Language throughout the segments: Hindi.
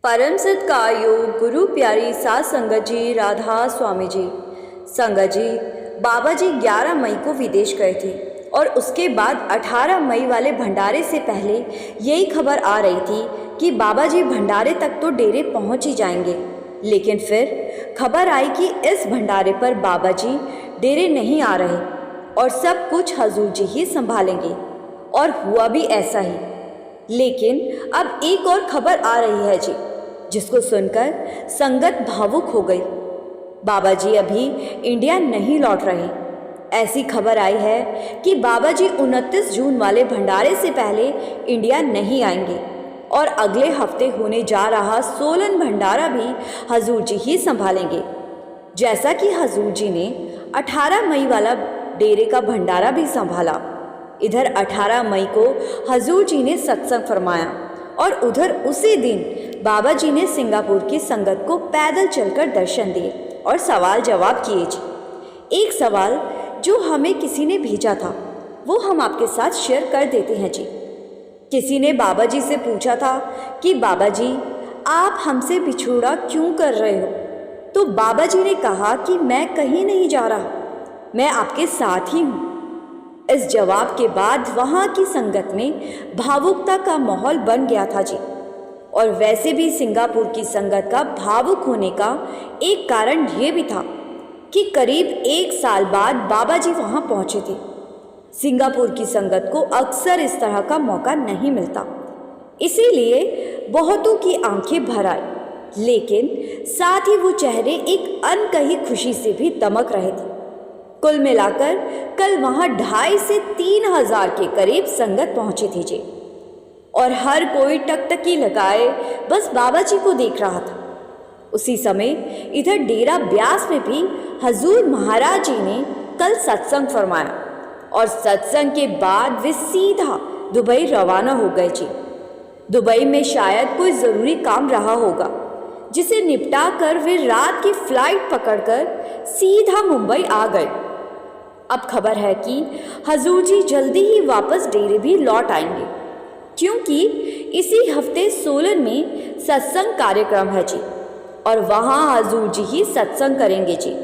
परम सत्कारयोग गुरु प्यारी साध संगत जी, राधा स्वामी जी। संगत जी, बाबा जी 11 मई को विदेश गए थे और उसके बाद 18 मई वाले भंडारे से पहले यही खबर आ रही थी कि बाबा जी भंडारे तक तो डेरे पहुंच ही जाएंगे। लेकिन फिर खबर आई कि इस भंडारे पर बाबा जी डेरे नहीं आ रहे और सब कुछ हजूर जी ही संभालेंगे। और हुआ भी ऐसा ही। लेकिन अब एक और खबर आ रही है जी, जिसको सुनकर संगत भावुक हो गई। बाबा जी अभी इंडिया नहीं लौट रहे। ऐसी खबर आई है कि बाबा जी 29 जून वाले भंडारे से पहले इंडिया नहीं आएंगे और अगले हफ्ते होने जा रहा सोलन भंडारा भी हजूर जी ही संभालेंगे। जैसा कि हजूर जी ने 18 मई वाला डेरे का भंडारा भी संभाला। इधर 18 मई को हजूर जी ने सत्संग फरमाया और उधर उसी दिन बाबा जी ने सिंगापुर की संगत को पैदल चलकर दर्शन दिए और सवाल जवाब किए जी। एक सवाल जो हमें किसी ने भेजा था वो हम आपके साथ शेयर कर देते हैं जी। किसी ने बाबा जी से पूछा था कि बाबा जी आप हमसे बिछोड़ा क्यों कर रहे हो? तो बाबा जी ने कहा कि मैं कहीं नहीं जा रहा, मैं आपके साथ ही हूँ। इस जवाब के बाद वहाँ की संगत में भावुकता का माहौल बन गया था जी। और वैसे भी सिंगापुर की संगत का भावुक होने का एक कारण ये भी था कि करीब 1 साल बाद बाबा जी वहाँ पहुँचे थे। सिंगापुर की संगत को अक्सर इस तरह का मौका नहीं मिलता, इसीलिए बहुतों की आंखें भर आई। लेकिन साथ ही वो चेहरे एक अनकही खुशी से भी दमक रहे थे। कुल मिलाकर कल वहाँ 2,500 से 3,000 के करीब संगत पहुंची थी जी। और हर कोई टकटकी लगाए बस बाबा जी को देख रहा था। उसी समय इधर डेरा ब्यास में भी हजूर महाराज जी ने कल सत्संग फरमाया और सत्संग के बाद वे सीधा दुबई रवाना हो गए जी। दुबई में शायद कोई ज़रूरी काम रहा होगा, जिसे निपटा कर वे रात की फ्लाइट पकड़कर सीधा मुंबई आ गए। अब खबर है कि हजूर जी जल्दी ही वापस डेरे भी लौट आएंगे, क्योंकि इसी हफ्ते सोलन में सत्संग कार्यक्रम है जी और वहाँ हजूर जी ही सत्संग करेंगे जी।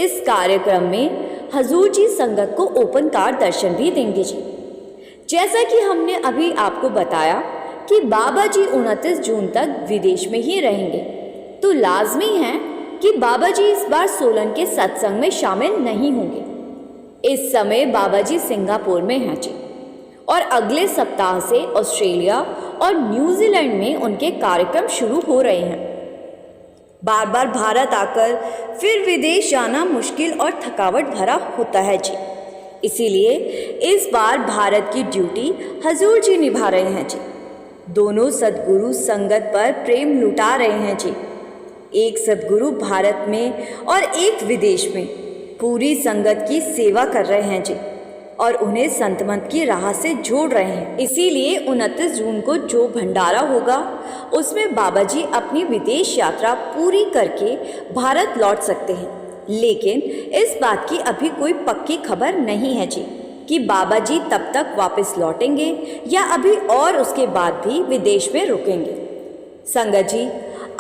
इस कार्यक्रम में हजूर जी संगत को ओपन कार दर्शन भी देंगे जी। जैसा कि हमने अभी आपको बताया कि बाबा जी 29 जून तक विदेश में ही रहेंगे, तो लाजमी है कि बाबा जी इस बार सोलन के सत्संग में शामिल नहीं होंगे। इस समय बाबा जी सिंगापुर में हैं जी और अगले सप्ताह से ऑस्ट्रेलिया और न्यूजीलैंड में उनके कार्यक्रम शुरू हो रहे हैं। बार बार भारत आकर फिर विदेश जाना मुश्किल और थकावट भरा होता है जी। इसीलिए इस बार भारत की ड्यूटी हजूर जी निभा रहे हैं जी। दोनों सद्गुरु संगत पर प्रेम लुटा रहे हैं जी। एक सद्गुरु भारत में और एक विदेश में पूरी संगत की सेवा कर रहे हैं जी और उन्हें संत मत की राह से जोड़ रहे हैं। इसीलिए 29 जून को जो भंडारा होगा उसमें बाबा जी अपनी विदेश यात्रा पूरी करके भारत लौट सकते हैं। लेकिन इस बात की अभी कोई पक्की खबर नहीं है जी कि बाबा जी तब तक वापस लौटेंगे या अभी और उसके बाद भी विदेश में रुकेंगे। संगत जी,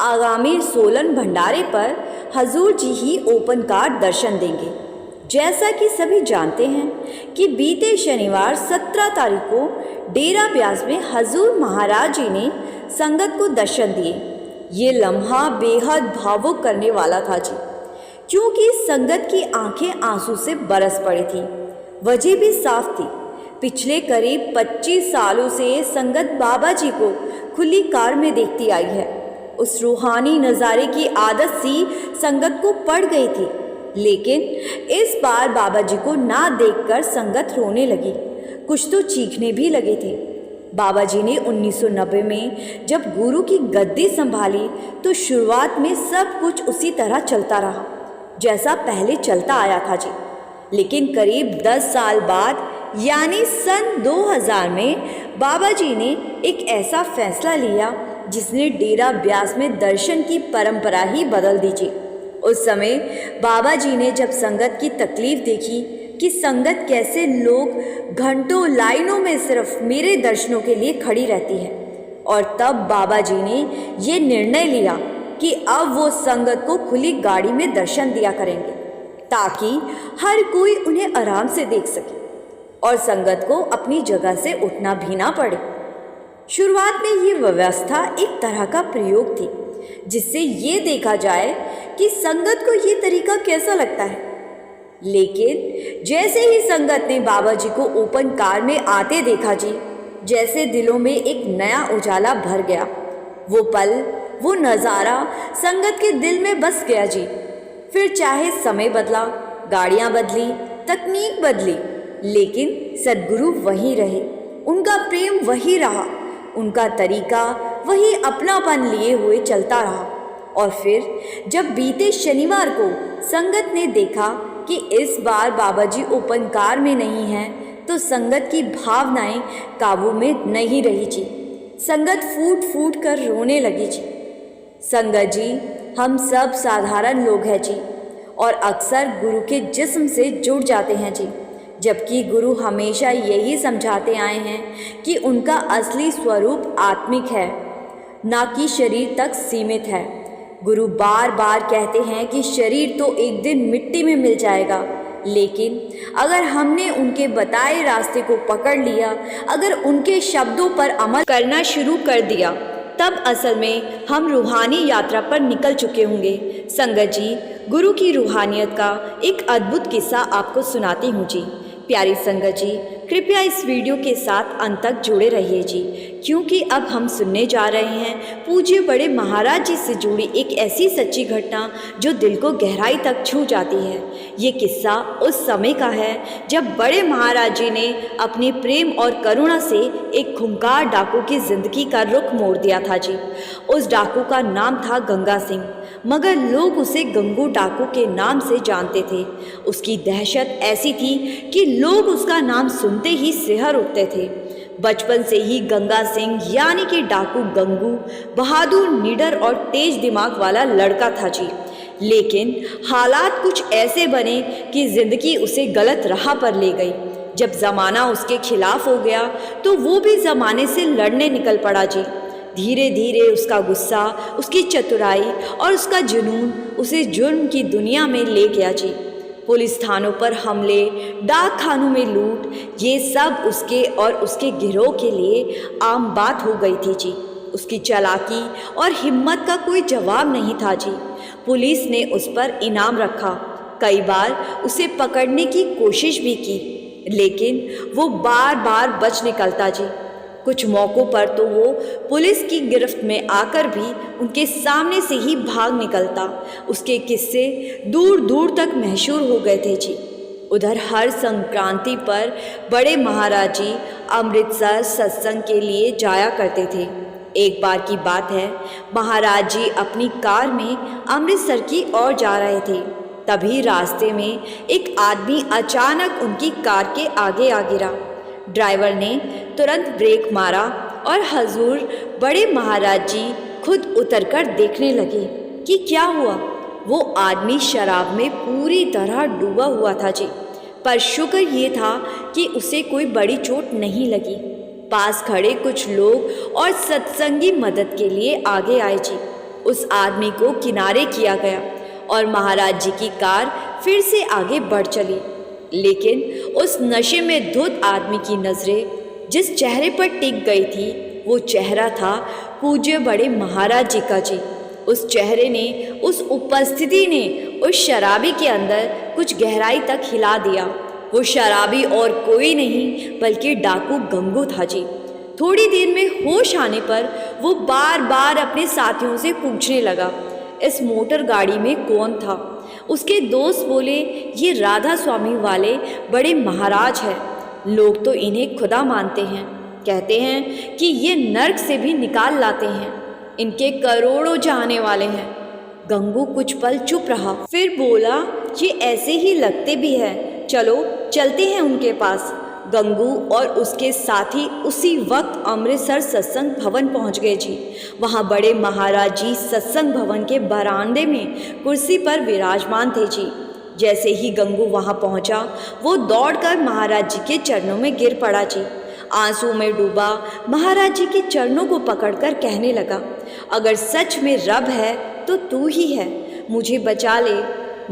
आगामी सोलन भंडारे पर हजूर जी ही ओपन कार दर्शन देंगे। जैसा कि सभी जानते हैं कि बीते शनिवार 17 तारीख को डेरा ब्यास में हजूर महाराज जी ने संगत को दर्शन दिए। ये लम्हा बेहद भावुक करने वाला था जी, क्योंकि संगत की आंखें आंसू से बरस पड़ी थी। वजह भी साफ थी। पिछले करीब 25 सालों से संगत बाबा जी को खुली कार में देखती आई है। उस रूहानी नज़ारे की आदत सी संगत को पड़ गई थी। लेकिन इस बार बाबा जी को ना देखकर संगत रोने लगी, कुछ तो चीखने भी लगे थे। बाबा जी ने 1990 में जब गुरु की गद्दी संभाली तो शुरुआत में सब कुछ उसी तरह चलता रहा जैसा पहले चलता आया था जी। लेकिन करीब 10 साल बाद यानी सन 2000 में बाबा जी ने एक ऐसा फैसला लिया जिसने डेरा ब्यास में दर्शन की परंपरा ही बदल दी जी। उस समय बाबा जी ने जब संगत की तकलीफ देखी कि संगत कैसे लोग घंटों लाइनों में सिर्फ मेरे दर्शनों के लिए खड़ी रहती है, और तब बाबा जी ने ये निर्णय लिया कि अब वो संगत को खुली गाड़ी में दर्शन दिया करेंगे ताकि हर कोई उन्हें आराम से देख सके और संगत को अपनी जगह से उठना भी ना पड़े। शुरुआत में ये व्यवस्था एक तरह का प्रयोग थी जिससे ये देखा जाए कि संगत को ये तरीका कैसा लगता है। लेकिन जैसे ही संगत ने बाबा जी को ओपन कार में आते देखा जी, जैसे दिलों में एक नया उजाला भर गया। वो पल, वो नज़ारा संगत के दिल में बस गया जी। फिर चाहे समय बदला, गाड़ियाँ बदली, तकनीक बदली, लेकिन सद्गुरु वही रहे, उनका प्रेम वही रहा, उनका तरीका वही अपनापन लिए हुए चलता रहा। और फिर जब बीते शनिवार को संगत ने देखा कि इस बार बाबा जी ओपन कार में नहीं हैं, तो संगत की भावनाएं काबू में नहीं रही जी। संगत फूट फूट कर रोने लगी जी। संगत जी, हम सब साधारण लोग हैं जी और अक्सर गुरु के जिस्म से जुड़ जाते हैं जी, जबकि गुरु हमेशा यही समझाते आए हैं कि उनका असली स्वरूप आत्मिक है, ना कि शरीर तक सीमित है। गुरु बार बार कहते हैं कि शरीर तो एक दिन मिट्टी में मिल जाएगा, लेकिन अगर हमने उनके बताए रास्ते को पकड़ लिया, अगर उनके शब्दों पर अमल करना शुरू कर दिया, तब असल में हम रूहानी यात्रा पर निकल चुके होंगे। संगत जी, गुरु की रूहानियत का एक अद्भुत किस्सा आपको सुनाती हूँ जी। प्यारी संगत जी, कृपया इस वीडियो के साथ अंत तक जुड़े रहिए जी, क्योंकि अब हम सुनने जा रहे हैं पूज्य बड़े महाराज जी से जुड़ी एक ऐसी सच्ची घटना जो दिल को गहराई तक छू जाती है। ये किस्सा उस समय का है जब बड़े महाराज जी ने अपने प्रेम और करुणा से एक खूंखार डाकू की जिंदगी का रुख मोड़ दिया था जी। उस डाकू का नाम था गंगा सिंह, मगर लोग उसे गंगू डाकू के नाम से जानते थे। उसकी दहशत ऐसी थी कि लोग उसका नाम सुनते ही सिहर उठते थे। बचपन से ही गंगा सिंह यानी कि डाकू गंगू बहादुर, निडर और तेज दिमाग वाला लड़का था जी। लेकिन हालात कुछ ऐसे बने कि जिंदगी उसे गलत राह पर ले गई। जब ज़माना उसके खिलाफ हो गया तो वो भी ज़माने से लड़ने निकल पड़ा जी। धीरे धीरे उसका गुस्सा, उसकी चतुराई और उसका जुनून उसे जुर्म की दुनिया में ले गया जी। पुलिस थानों पर हमले, डाक खानों में लूट, ये सब उसके और उसके गिरोह के लिए आम बात हो गई थी जी। उसकी चालाकी और हिम्मत का कोई जवाब नहीं था जी। पुलिस ने उस पर इनाम रखा, कई बार उसे पकड़ने की कोशिश भी की, लेकिन वो बार बार बच निकलता जी। कुछ मौक़ों पर तो वो पुलिस की गिरफ्त में आकर भी उनके सामने से ही भाग निकलता। उसके किस्से दूर दूर तक मशहूर हो गए थे जी। उधर हर संक्रांति पर बड़े महाराज जी अमृतसर सत्संग के लिए जाया करते थे। एक बार की बात है, महाराज जी अपनी कार में अमृतसर की ओर जा रहे थे। तभी रास्ते में एक आदमी अचानक उनकी कार के आगे आ गिरा। ड्राइवर ने तुरंत ब्रेक मारा और हजूर बड़े महाराज जी खुद उतरकर देखने लगे कि क्या हुआ। वो आदमी शराब में पूरी तरह डूबा हुआ था जी, पर शुक्र ये था कि उसे कोई बड़ी चोट नहीं लगी। पास खड़े कुछ लोग और सत्संगी मदद के लिए आगे आए जी। उस आदमी को किनारे किया गया और महाराज जी की कार फिर से आगे बढ़ चली। लेकिन उस नशे में धुत आदमी की नज़रें जिस चेहरे पर टिक गई थी, वो चेहरा था पूज्य बड़े महाराज जी का जी। उस चेहरे ने, उस उपस्थिति ने उस शराबी के अंदर कुछ गहराई तक हिला दिया। वो शराबी और कोई नहीं बल्कि डाकू गंगू था जी। थोड़ी देर में होश आने पर वो बार बार अपने साथियों से पूछने लगा, इस मोटर गाड़ी में कौन था। उसके दोस्त बोले, ये राधा स्वामी वाले बड़े महाराज हैं, लोग तो इन्हें खुदा मानते हैं, कहते हैं कि ये नर्क से भी निकाल लाते हैं, इनके करोड़ों चाहने वाले हैं। गंगू कुछ पल चुप रहा, फिर बोला, ये ऐसे ही लगते भी हैं, चलो चलते हैं उनके पास। गंगू और उसके साथी उसी वक्त अमृतसर सत्संग भवन पहुंच गए जी। वहां बड़े महाराज जी सत्संग भवन के बरामदे में कुर्सी पर विराजमान थे जी। जैसे ही गंगू वहां पहुंचा, वो दौड़कर महाराज जी के चरणों में गिर पड़ा जी। आंसू में डूबा महाराज जी के चरणों को पकड़कर कहने लगा, अगर सच में रब है तो तू ही है, मुझे बचा ले।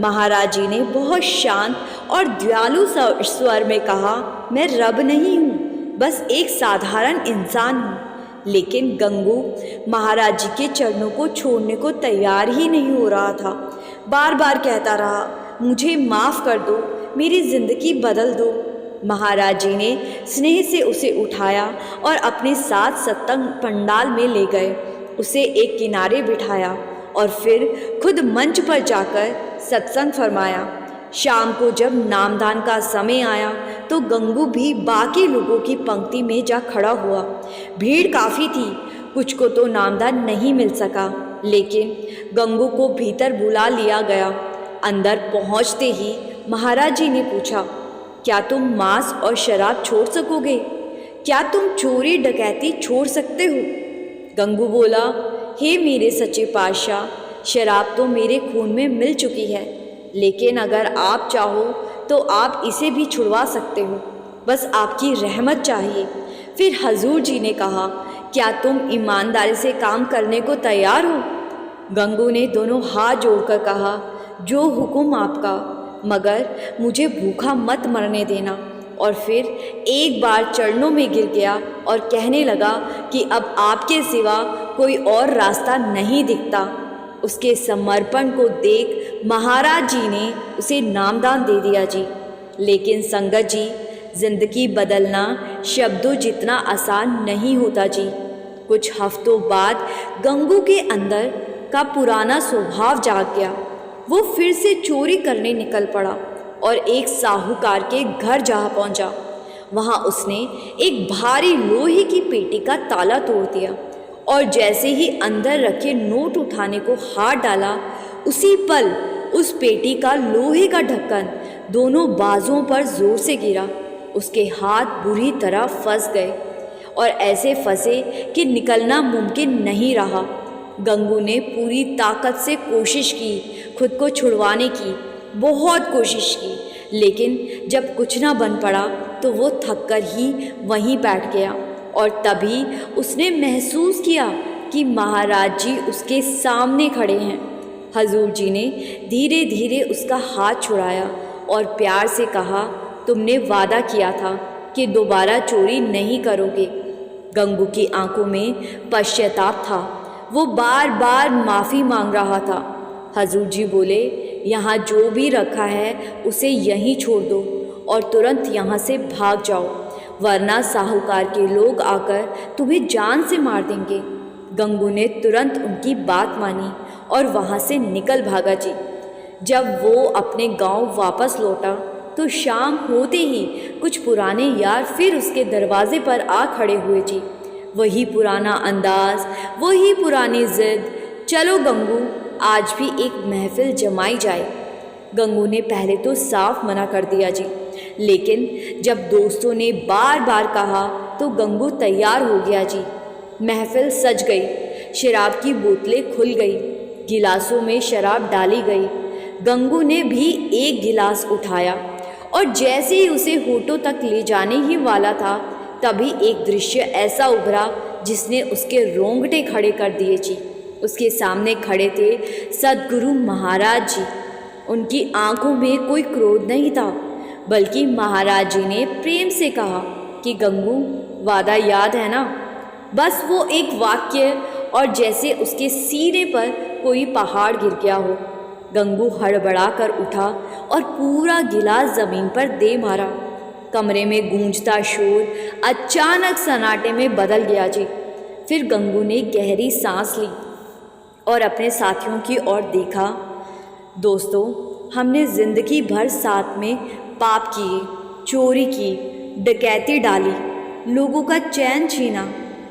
महाराज जी ने बहुत शांत और दयालु स्वर में कहा, मैं रब नहीं हूँ, बस एक साधारण इंसान हूँ। लेकिन गंगू महाराज जी के चरणों को छोड़ने को तैयार ही नहीं हो रहा था। बार बार कहता रहा, मुझे माफ़ कर दो, मेरी ज़िंदगी बदल दो। महाराज जी ने स्नेह से उसे उठाया और अपने साथ सत्संग पंडाल में ले गए। उसे एक किनारे बिठाया और फिर खुद मंच पर जाकर सत्संग फरमाया। शाम को जब नामदान का समय आया तो गंगू भी बाकी लोगों की पंक्ति में जा खड़ा हुआ। भीड़ काफ़ी थी, कुछ को तो नामदान नहीं मिल सका, लेकिन गंगू को भीतर बुला लिया गया। अंदर पहुंचते ही महाराज जी ने पूछा, क्या तुम मांस और शराब छोड़ सकोगे? क्या तुम चोरी डकैती छोड़ सकते हो? गंगू बोला, हे मेरे सच्चे पातशाह, शराब तो मेरे खून में मिल चुकी है, लेकिन अगर आप चाहो तो आप इसे भी छुड़वा सकते हो, बस आपकी रहमत चाहिए। फिर हजूर जी ने कहा, क्या तुम ईमानदारी से काम करने को तैयार हो? गंगू ने दोनों हाथ जोड़कर कहा, जो हुक्म आपका, मगर मुझे भूखा मत मरने देना। और फिर एक बार चरणों में गिर गया और कहने लगा कि अब आपके सिवा कोई और रास्ता नहीं दिखता। उसके समर्पण को देख महाराज जी ने उसे नामदान दे दिया जी। लेकिन संगत जी, जिंदगी बदलना शब्दों जितना आसान नहीं होता जी। कुछ हफ्तों बाद गंगू के अंदर का पुराना स्वभाव जाग गया। वो फिर से चोरी करने निकल पड़ा और एक साहूकार के घर जा पहुंचा। वहां उसने एक भारी लोहे की पेटी का ताला तोड़ दिया और जैसे ही अंदर रखे नोट उठाने को हाथ डाला, उसी पल उस पेटी का लोहे का ढक्कन दोनों बाजुओं पर जोर से गिरा। उसके हाथ बुरी तरह फंस गए और ऐसे फंसे कि निकलना मुमकिन नहीं रहा। गंगू ने पूरी ताकत से कोशिश की, खुद को छुड़वाने की, बहुत कोशिश की, लेकिन जब कुछ ना बन पड़ा तो वो थक कर ही वहीं बैठ गया। और तभी उसने महसूस किया कि महाराज जी उसके सामने खड़े हैं। हजूर जी ने धीरे धीरे उसका हाथ छुड़ाया और प्यार से कहा, तुमने वादा किया था कि दोबारा चोरी नहीं करोगे। गंगू की आंखों में पश्चाताप था, वो बार बार माफ़ी मांग रहा था। हजूर जी बोले, यहाँ जो भी रखा है उसे यहीं छोड़ दो और तुरंत यहाँ से भाग जाओ, वरना साहूकार के लोग आकर तुम्हें जान से मार देंगे। गंगू ने तुरंत उनकी बात मानी और वहाँ से निकल भागा जी। जब वो अपने गांव वापस लौटा तो शाम होते ही कुछ पुराने यार फिर उसके दरवाजे पर आ खड़े हुए जी। वही पुराना अंदाज, वही पुरानी जिद, चलो गंगू आज भी एक महफिल जमाई जाए। गंगू ने पहले तो साफ मना कर दिया जी, लेकिन जब दोस्तों ने बार बार कहा तो गंगू तैयार हो गया जी। महफिल सज गई, शराब की बोतलें खुल गई, गिलासों में शराब डाली गई। गंगू ने भी एक गिलास उठाया और जैसे ही उसे होठों तक ले जाने ही वाला था, तभी एक दृश्य ऐसा उभरा जिसने उसके रोंगटे खड़े कर दिए जी। उसके सामने खड़े थे सद्गुरु महाराज जी। उनकी आंखों में कोई क्रोध नहीं था, बल्कि महाराज जी ने प्रेम से कहा कि गंगू, वादा याद है ना? बस वो एक वाक्य और जैसे उसके सीने पर कोई पहाड़ गिर गया हो। गंगू हड़बड़ा कर उठा और पूरा गिलास ज़मीन पर दे मारा। कमरे में गूंजता शोर अचानक सन्नाटे में बदल गया जी। फिर गंगू ने गहरी सांस ली और अपने साथियों की ओर देखा। दोस्तों, हमने ज़िंदगी भर साथ में पाप किए, चोरी की, डकैती डाली, लोगों का चैन छीना,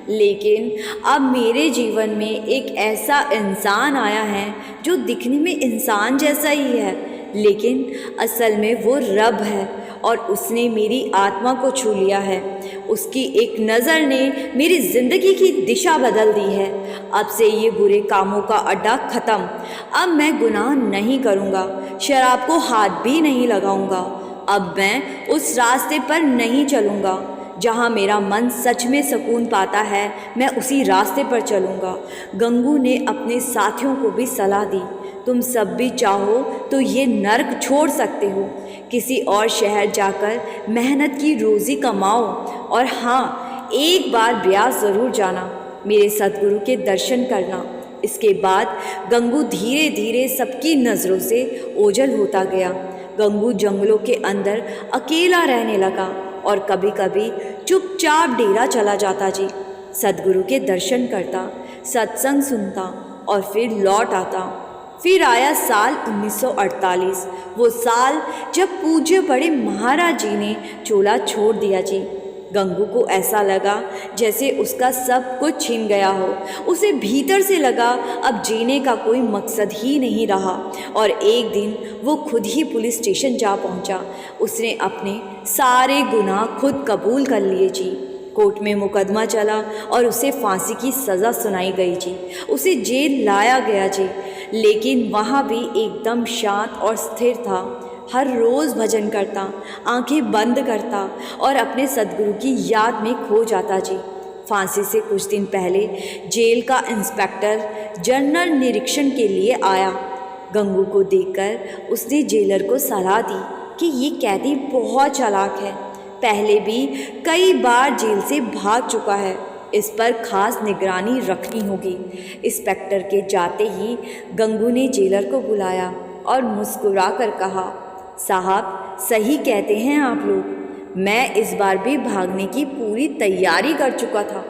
लेकिन अब मेरे जीवन में एक ऐसा इंसान आया है जो दिखने में इंसान जैसा ही है, लेकिन असल में वो रब है और उसने मेरी आत्मा को छू लिया है। उसकी एक नज़र ने मेरी ज़िंदगी की दिशा बदल दी है। अब से ये बुरे कामों का अड्डा ख़त्म। अब मैं गुनाह नहीं करूँगा, शराब को हाथ भी नहीं लगाऊँगा। अब मैं उस रास्ते पर नहीं चलूँगा जहाँ मेरा मन सच में सुकून पाता है मैं उसी रास्ते पर चलूँगा। गंगू ने अपने साथियों को भी सलाह दी, तुम सब भी चाहो तो ये नर्क छोड़ सकते हो, किसी और शहर जाकर मेहनत की रोज़ी कमाओ, और हाँ, एक बार ब्यास ज़रूर जाना, मेरे सद्गुरु के दर्शन करना। इसके बाद गंगू धीरे धीरे सबकी नज़रों से ओझल होता गया। गंगू जंगलों के अंदर अकेला रहने लगा और कभी कभी चुपचाप डेरा चला जाता जी। सद्गुरु के दर्शन करता, सत्संग सुनता और फिर लौट आता। फिर आया साल 1948, वो साल जब पूज्य बड़े महाराज जी ने चोला छोड़ दिया जी। गंगू को ऐसा लगा जैसे उसका सब कुछ छिन गया हो। उसे भीतर से लगा अब जीने का कोई मकसद ही नहीं रहा, और एक दिन वो खुद ही पुलिस स्टेशन जा पहुंचा। उसने अपने सारे गुनाह खुद कबूल कर लिए जी। कोर्ट में मुकदमा चला और उसे फांसी की सज़ा सुनाई गई जी। उसे जेल लाया गया जी, लेकिन वहाँ भी एकदम शांत और स्थिर था। हर रोज़ भजन करता, आंखें बंद करता और अपने सद्गुरु की याद में खो जाता जी। फांसी से कुछ दिन पहले जेल का इंस्पेक्टर जनरल निरीक्षण के लिए आया। गंगू को देखकर उसने जेलर को सलाह दी कि ये कैदी बहुत चालाक है, पहले भी कई बार जेल से भाग चुका है, इस पर खास निगरानी रखनी होगी। इंस्पेक्टर के जाते ही गंगू ने जेलर को बुलाया और मुस्कुरा कर कहा, साहब सही कहते हैं आप लोग, मैं इस बार भी भागने की पूरी तैयारी कर चुका था।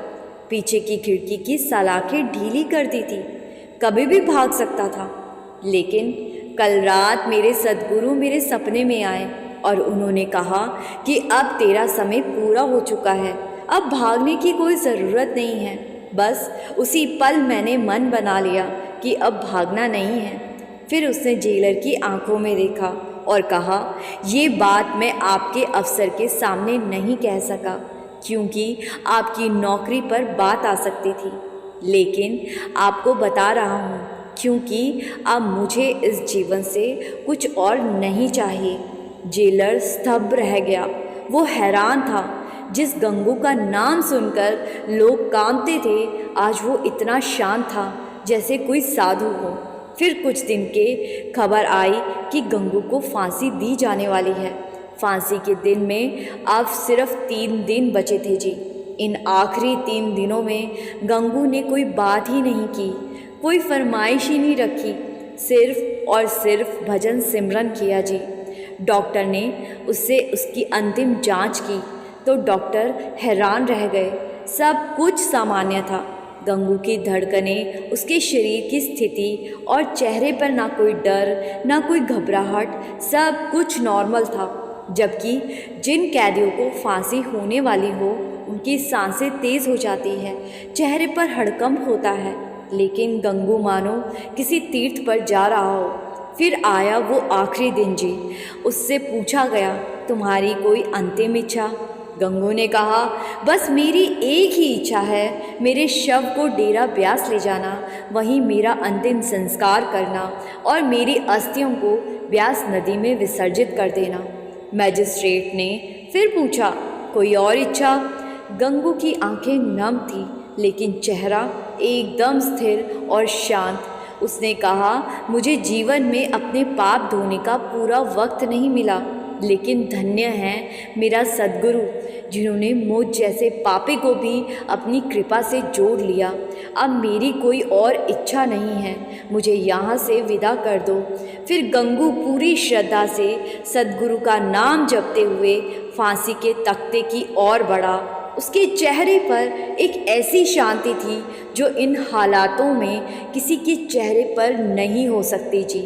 पीछे की खिड़की की सलाखें ढीली कर दी थी, कभी भी भाग सकता था। लेकिन कल रात मेरे सद्गुरु मेरे सपने में आए और उन्होंने कहा कि अब तेरा समय पूरा हो चुका है, अब भागने की कोई ज़रूरत नहीं है। बस उसी पल मैंने मन बना लिया कि अब भागना नहीं है। फिर उसने जेलर की आंखों में देखा और कहा, ये बात मैं आपके अफसर के सामने नहीं कह सका क्योंकि आपकी नौकरी पर बात आ सकती थी, लेकिन आपको बता रहा हूँ क्योंकि अब मुझे इस जीवन से कुछ और नहीं चाहिए। जेलर स्तब्ध रह गया। वो हैरान था, जिस गंगू का नाम सुनकर लोग कांपते थे, आज वो इतना शांत था जैसे कोई साधु हो। फिर कुछ दिन के खबर आई कि गंगू को फांसी दी जाने वाली है। फांसी के दिन में अब सिर्फ 3 दिन बचे थे जी। इन आखिरी 3 दिनों में गंगू ने कोई बात ही नहीं की, कोई फरमाइश ही नहीं रखी, सिर्फ और सिर्फ भजन सिमरन किया जी। डॉक्टर ने उससे उसकी अंतिम जांच की तो डॉक्टर हैरान रह गए। सब कुछ सामान्य था। गंगू की धड़कनें, उसके शरीर की स्थिति और चेहरे पर ना कोई डर ना कोई घबराहट, सब कुछ नॉर्मल था। जबकि जिन कैदियों को फांसी होने वाली हो उनकी सांसें तेज़ हो जाती है, चेहरे पर हड़कंप होता है, लेकिन गंगू मानो किसी तीर्थ पर जा रहा हो। फिर आया वो आखिरी दिन जी। उससे पूछा गया, तुम्हारी कोई अंतिम इच्छा? गंगू ने कहा, बस मेरी एक ही इच्छा है, मेरे शव को डेरा ब्यास ले जाना, वहीं मेरा अंतिम संस्कार करना और मेरी अस्थियों को ब्यास नदी में विसर्जित कर देना। मैजिस्ट्रेट ने फिर पूछा, कोई और इच्छा? गंगू की आंखें नम थी, लेकिन चेहरा एकदम स्थिर और शांत। उसने कहा, मुझे जीवन में अपने पाप धोने का पूरा वक्त नहीं मिला, लेकिन धन्य है मेरा सद्गुरु जिन्होंने मुझ जैसे पापी को भी अपनी कृपा से जोड़ लिया। अब मेरी कोई और इच्छा नहीं है, मुझे यहाँ से विदा कर दो। फिर गंगू पूरी श्रद्धा से सद्गुरु का नाम जपते हुए फांसी के तख्ते की ओर बढ़ा। उसके चेहरे पर एक ऐसी शांति थी जो इन हालातों में किसी के चेहरे पर नहीं हो सकती जी।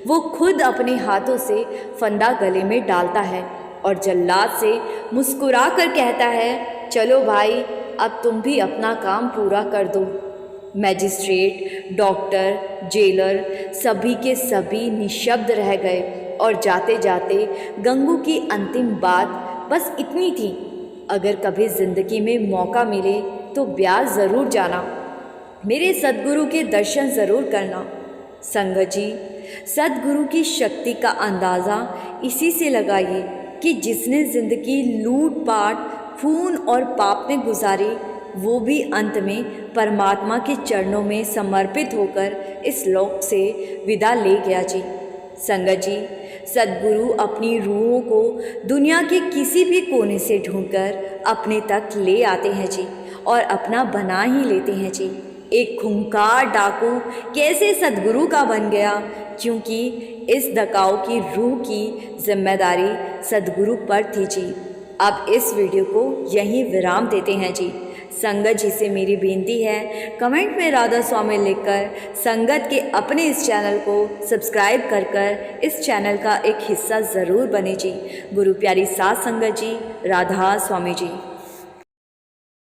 वो खुद अपने हाथों से फंदा गले में डालता है और जल्लाद से मुस्कुरा कर कहता है, चलो भाई, अब तुम भी अपना काम पूरा कर दो। मैजिस्ट्रेट, डॉक्टर, जेलर सभी के सभी निशब्द रह गए और जाते जाते गंगू की अंतिम बात बस इतनी थी, अगर कभी ज़िंदगी में मौका मिले तो ब्यास ज़रूर जाना, मेरे सद्गुरु के दर्शन ज़रूर करना। संगत जी, सद्गुरु की शक्ति का अंदाज़ा इसी से लगाइए कि जिसने ज़िंदगी लूट पाट खून और पाप में गुजारी, वो भी अंत में परमात्मा के चरणों में समर्पित होकर इस लोक से विदा ले गया जी। संगत जी, सद्गुरु अपनी रूहों को दुनिया के किसी भी कोने से ढूंढकर अपने तक ले आते हैं जी और अपना बना ही लेते हैं जी। एक खूंखार डाकू कैसे सद्गुरु का बन गया, क्योंकि इस डकाऊ की रूह की जिम्मेदारी सद्गुरु पर थी जी। अब इस वीडियो को यहीं विराम देते हैं जी। संगत जी से मेरी बेनती है, कमेंट में राधा स्वामी लिखकर संगत के अपने इस चैनल को सब्सक्राइब कर इस चैनल का एक हिस्सा ज़रूर बने जी। गुरु प्यारी सात संगत जी, राधा स्वामी जी।